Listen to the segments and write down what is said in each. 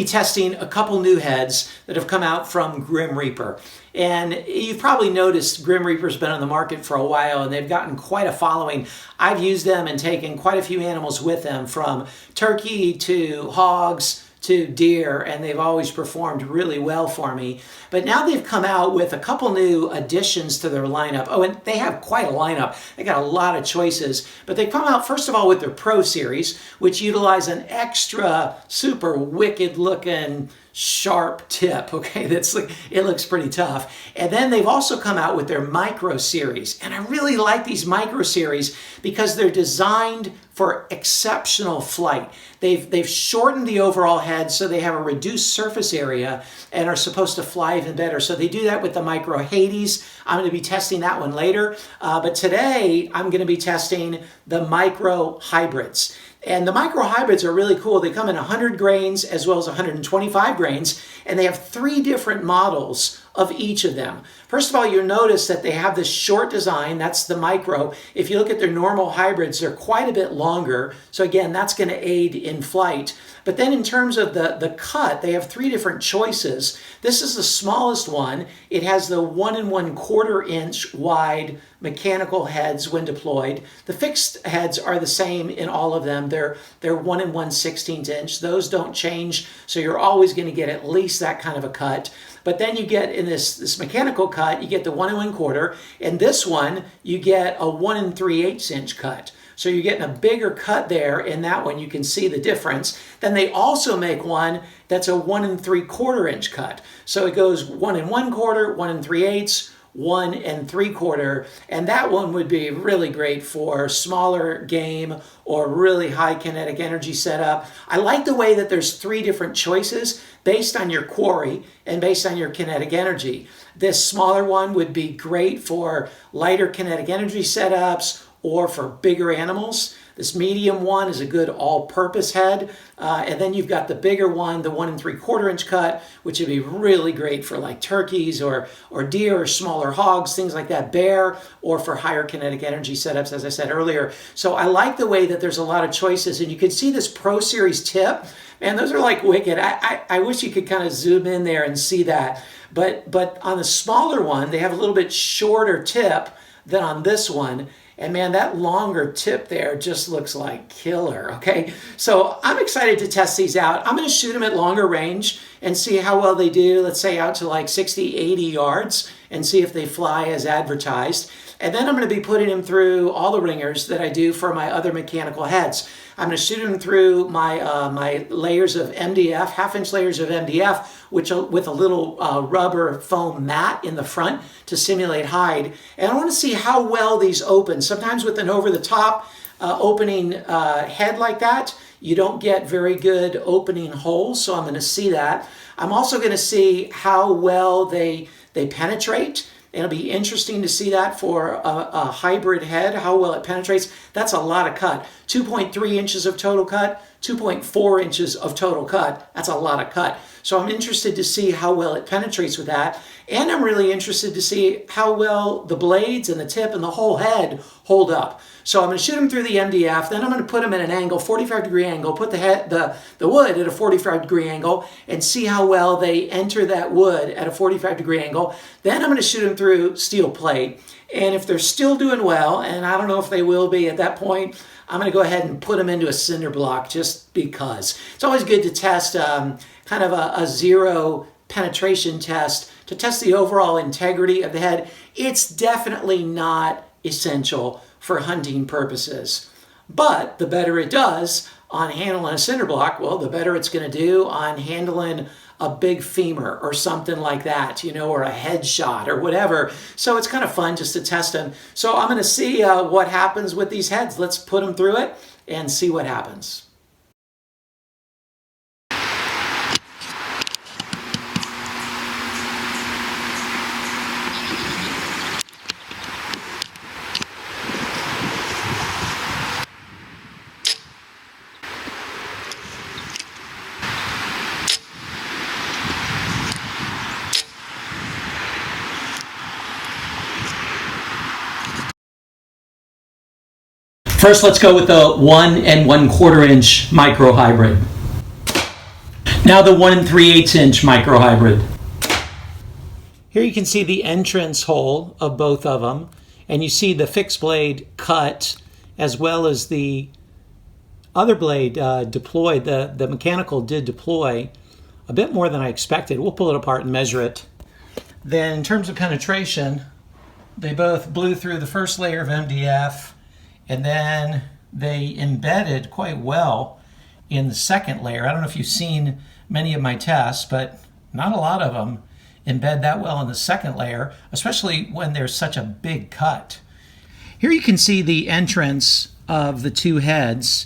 be testing a couple new heads that have come out from Grim Reaper. And you've probably noticed Grim Reaper's been on the market for a while and they've gotten quite a following. I've used them and taken quite a few animals with them, from turkey to hogs to deer, and they've always performed really well for me. But now they've come out with a couple new additions to their lineup. Oh, and they have quite a lineup. They got a lot of choices. But they come out, first of all, with their Pro Series, which utilize an extra super wicked looking sharp tip, okay? It looks pretty tough. And then they've also come out with their Micro Series. And I really like these Micro Series because they're designed for exceptional flight. They've shortened the overall head so they have a reduced surface area and are supposed to fly even better. So they do that with the Micro Hades. I'm going to be testing that one later. But today I'm going to be testing the Micro Hybrids. And the Micro Hybrids are really cool. They come in 100 grains as well as 125 grains, and they have 3 different models of each of them. First of all, you'll notice that they have this short design. That's the Micro. If you look at their normal hybrids, they're quite a bit longer. So again, that's going to aid in flight. But then in terms of the cut, they have 3 different choices. This is the smallest one. It has the 1 1/4 inch wide mechanical heads when deployed. The fixed heads are the same in all of them. They're 1 1/16 inch. Those don't change, so you're always going to get at least that kind of a cut. But then you get in this mechanical cut, you get the 1 1/4, and this one you get a 1 3/8 inch cut. So you're getting a bigger cut there. In that one, you can see the difference. Then they also make one that's a 1 3/4 inch cut. So it goes 1 1/4, 1 3/8, 1 3/4, and that one would be really great for smaller game or really high kinetic energy setup. I like the way that there's 3 different choices based on your quarry and based on your kinetic energy. This smaller one would be great for lighter kinetic energy setups or for bigger animals. This medium one is a good all-purpose head. And then you've got the bigger one, the 1 3/4 inch cut, which would be really great for like turkeys or deer or smaller hogs, things like that, bear, or for higher kinetic energy setups, as I said earlier. So I like the way that there's a lot of choices, and you can see this Pro Series tip. Man, those are like wicked. I wish you could kind of zoom in there and see that. But on the smaller one, they have a little bit shorter tip than on this one. And man, that longer tip there just looks like killer, okay? So I'm excited to test these out. I'm gonna shoot them at longer range and see how well they do, let's say out to like 60, 80 yards, and see if they fly as advertised. And then I'm gonna be putting them through all the ringers that I do for my other mechanical heads. I'm going to shoot them through my layers of MDF, 1/2 inch layers of MDF, with a little rubber foam mat in the front to simulate hide. And I want to see how well these open. Sometimes with an over-the-top opening head like that, you don't get very good opening holes, so I'm going to see that. I'm also going to see how well they penetrate. It'll be interesting to see that for a hybrid head, how well it penetrates. That's a lot of cut. 2.3 inches of total cut, 2.4 inches of total cut. That's a lot of cut. So I'm interested to see how well it penetrates with that. And I'm really interested to see how well the blades and the tip and the whole head hold up. So I'm going to shoot them through the MDF, then I'm going to put them at an angle, 45-degree angle, put the wood at a 45-degree angle, and see how well they enter that wood at a 45-degree angle. Then I'm going to shoot them through steel plate. And if they're still doing well, and I don't know if they will be at that point, I'm going to go ahead and put them into a cinder block just because. It's always good to test kind of a zero penetration test to test the overall integrity of the head. It's definitely not essential for hunting purposes. But the better it does on handling a cinder block, well, the better it's going to do on handling a big femur or something like that, you know, or a headshot or whatever. So it's kind of fun just to test them. So I'm going to see what happens with these heads. Let's put them through it and see what happens. First, let's go with the 1 1/4 inch micro hybrid. Now the 1 3/8 inch micro hybrid. Here you can see the entrance hole of both of them, and you see the fixed blade cut as well as the other blade deployed. The mechanical did deploy a bit more than I expected. We'll pull it apart and measure it. Then in terms of penetration, they both blew through the first layer of MDF, and then they embedded quite well in the second layer. I don't know if you've seen many of my tests, but not a lot of them embed that well in the second layer, especially when there's such a big cut. Here you can see the entrance of the two heads,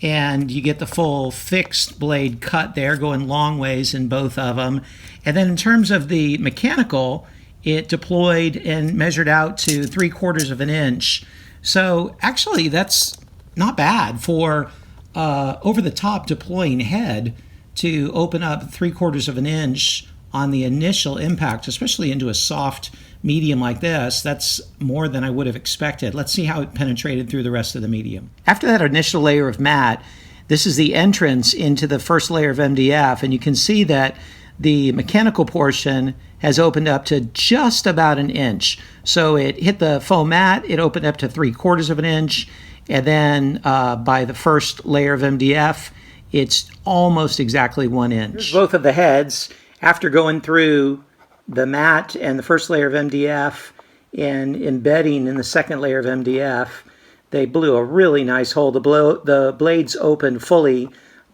and you get the full fixed blade cut there, going long ways in both of them. And then in terms of the mechanical, it deployed and measured out to 3/4 of an inch. So actually that's not bad for over the top deploying head to open up 3/4 of an inch on the initial impact, especially into a soft medium like this. That's more than I would have expected. Let's see how it penetrated through the rest of the medium. After that initial layer of matte, this is the entrance into the first layer of MDF, and you can see that the mechanical portion has opened up to just about an inch. So it hit the foam mat, it opened up to 3/4 of an inch, and then by the first layer of MDF, it's almost exactly 1 inch. Here's both of the heads after going through the mat and the first layer of MDF and embedding in the second layer of MDF. They blew a really nice hole. The blades opened fully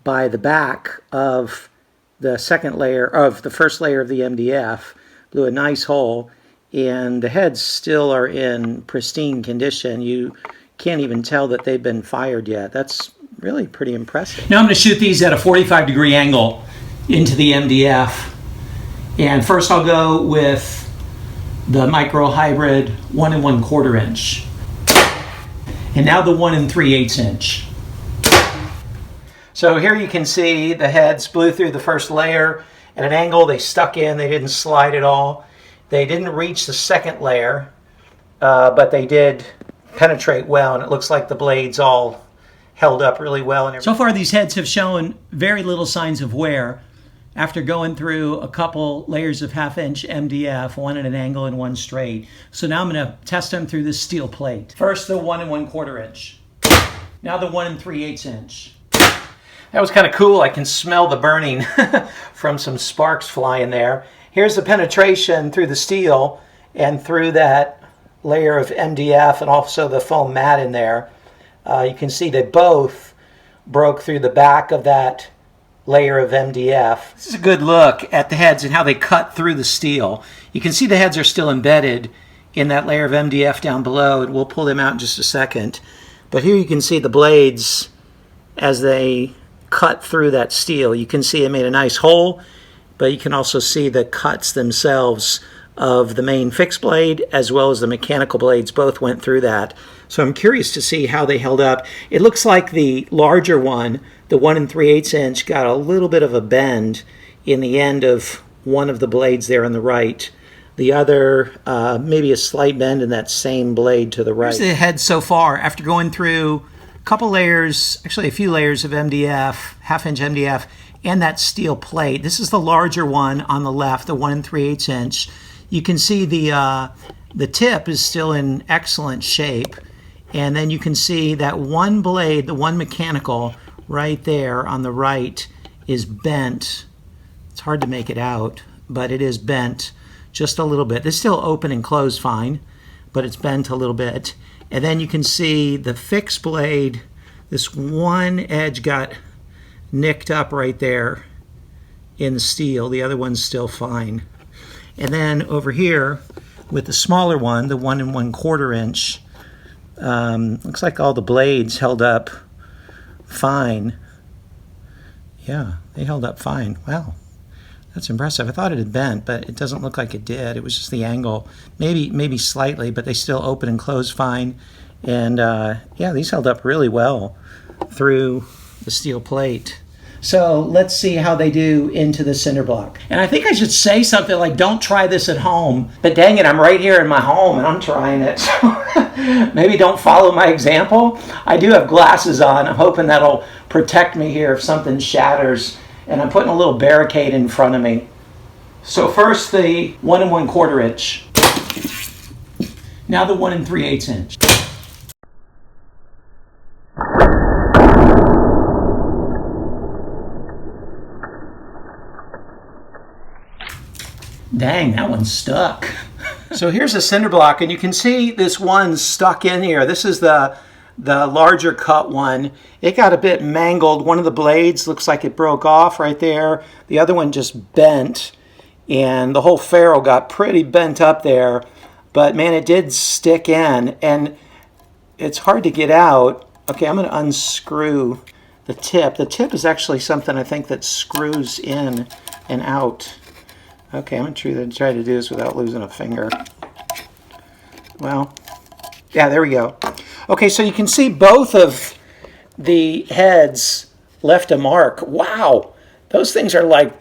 by the back of the second layer of the first layer of the MDF, blew a nice hole, and the heads still are in pristine condition. You can't even tell that they've been fired yet. That's really pretty impressive. Now I'm going to shoot these at a 45-degree angle into the MDF. And first I'll go with the micro hybrid 1 1/4 inch. And now the 1 3/8 inch. So here you can see the heads blew through the first layer at an angle. They stuck in, they didn't slide at all. They didn't reach the second layer, but they did penetrate well, and it looks like the blades all held up really well. So far these heads have shown very little signs of wear after going through a couple layers of 1/2 inch MDF, one at an angle and one straight. So now I'm going to test them through this steel plate. First the 1 1/4 inch. Now the 1 3/8 inch. That was kind of cool. I can smell the burning from some sparks flying there. Here's the penetration through the steel and through that layer of MDF and also the foam mat in there. You can see they both broke through the back of that layer of MDF. This is a good look at the heads and how they cut through the steel. You can see the heads are still embedded in that layer of MDF down below, and we'll pull them out in just a second. But here you can see the blades as they cut through that steel. You can see it made a nice hole, but you can also see the cuts themselves of the main fixed blade as well as the mechanical blades both went through that. So I'm curious to see how they held up. It looks like the larger one, the 1 3/8 inch, got a little bit of a bend in the end of one of the blades there on the right. The other, maybe a slight bend in that same blade to the right. Here's the head so far after going through a couple layers, actually a few layers of MDF, 1/2 inch MDF, and that steel plate. This is the larger one on the left, the 1 3/8 inch. You can see the tip is still in excellent shape. And then you can see that one blade, the one mechanical, right there on the right is bent. It's hard to make it out, but it is bent just a little bit. It's still open and closed fine, but it's bent a little bit. And then you can see the fixed blade, this one edge got nicked up right there in the steel. The other one's still fine. And then over here with the smaller one, the 1 1/4 inch, looks like all the blades held up fine. Yeah, they held up fine. Wow, that's impressive. I thought it had bent, but it doesn't look like it did. It was just the angle, maybe slightly, but they still open and close fine. And yeah, these held up really well through the steel plate. So let's see how they do into the cinder block. And I think I should say something like, don't try this at home. But dang it, I'm right here in my home and I'm trying it. So maybe don't follow my example. I do have glasses on. I'm hoping that'll protect me here if something shatters and I'm putting a little barricade in front of me. So first the 1 1/4 inch. Now the 1 3/8 inch. Dang, that one's stuck. So here's a cinder block, and you can see this one stuck in here. This is the larger cut one. It got a bit mangled. One of the blades looks like it broke off right there. The other one just bent, and the whole ferrule got pretty bent up there. But man, it did stick in, and it's hard to get out. Okay, I'm going to unscrew the tip. The tip is actually something I think that screws in and out. Okay, I'm going to try to do this without losing a finger. Well, yeah, there we go. Okay, so you can see both of the heads left a mark. Wow, those things are like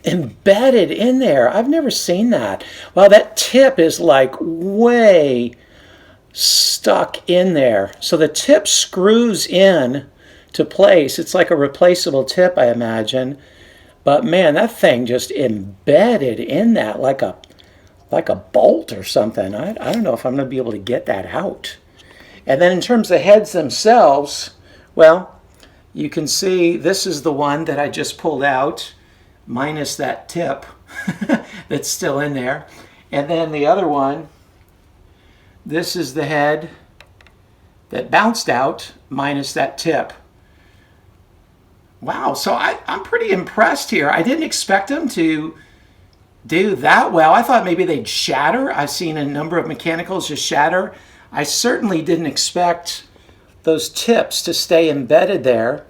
embedded in there. I've never seen that. Wow, that tip is like way stuck in there. So the tip screws in to place. It's like a replaceable tip, I imagine. But man, that thing just embedded in that like a bolt or something. I don't know if I'm going to be able to get that out. And then in terms of heads themselves, well, you can see this is the one that I just pulled out, minus that tip that's still in there. And then the other one, this is the head that bounced out, minus that tip. Wow, so I'm pretty impressed here. I didn't expect them to do that well. I thought maybe they'd shatter. I've seen a number of mechanicals just shatter. I certainly didn't expect those tips to stay embedded there.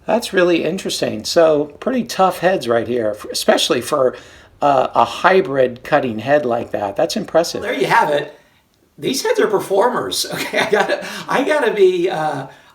That's really interesting. So pretty tough heads right here, especially for a hybrid cutting head like that. That's impressive. Well, there you have it. These heads are performers. Okay, I gotta be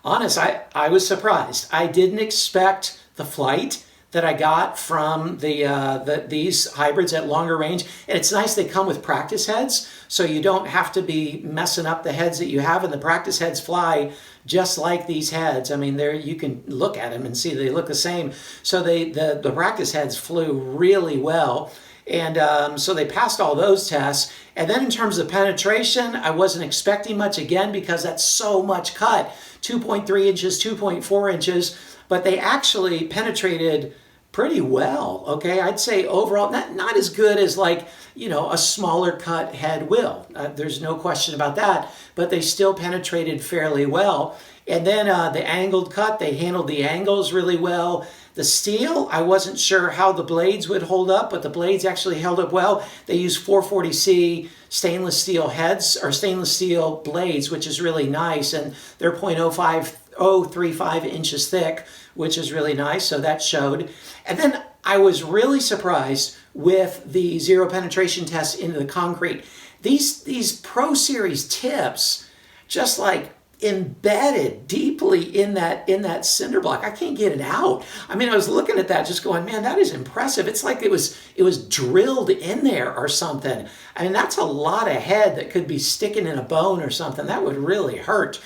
honest. I was surprised. I didn't expect the flight that I got from these hybrids at longer range. And it's nice they come with practice heads, so you don't have to be messing up the heads that you have, and the practice heads fly just like these heads. I mean, you can look at them and see they look the same. So the practice heads flew really well. And so they passed all those tests. And then in terms of penetration, I wasn't expecting much again because that's so much cut, 2.3 inches, 2.4 inches, but they actually penetrated pretty well. Okay, I'd say overall not as good as like, you know, a smaller cut head will. There's no question about that, but they still penetrated fairly well. And then the angled cut, they handled the angles really well. The steel, I wasn't sure how the blades would hold up, but the blades actually held up well. They used 440C stainless steel heads, or stainless steel blades, which is really nice, and they're 0.035 inches thick, which is really nice, so that showed. And then I was really surprised with the zero penetration test into the concrete. These Pro Series tips, just like embedded deeply in that cinder block. I can't get it out. I mean, I was looking at that just going, man, that is impressive. It's like it was drilled in there or something. I mean, that's a lot of head that could be sticking in a bone or something. That would really hurt.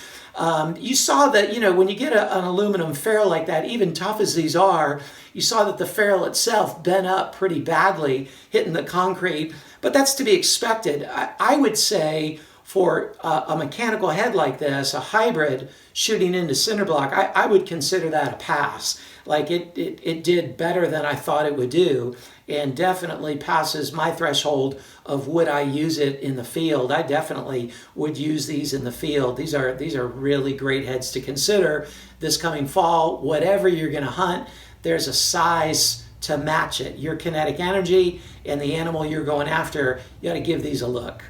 You saw that, you know, when you get an aluminum ferrule like that, even tough as these are, you saw that the ferrule itself bent up pretty badly, hitting the concrete, but that's to be expected. I would say for a mechanical head like this, a hybrid shooting into cinder block, I would consider that a pass. Like it did better than I thought it would do, and definitely passes my threshold of would I use it in the field. I definitely would use these in the field. These are really great heads to consider this coming fall. Whatever you're going to hunt, there's a size to match it. Your kinetic energy and the animal you're going after, you got to give these a look.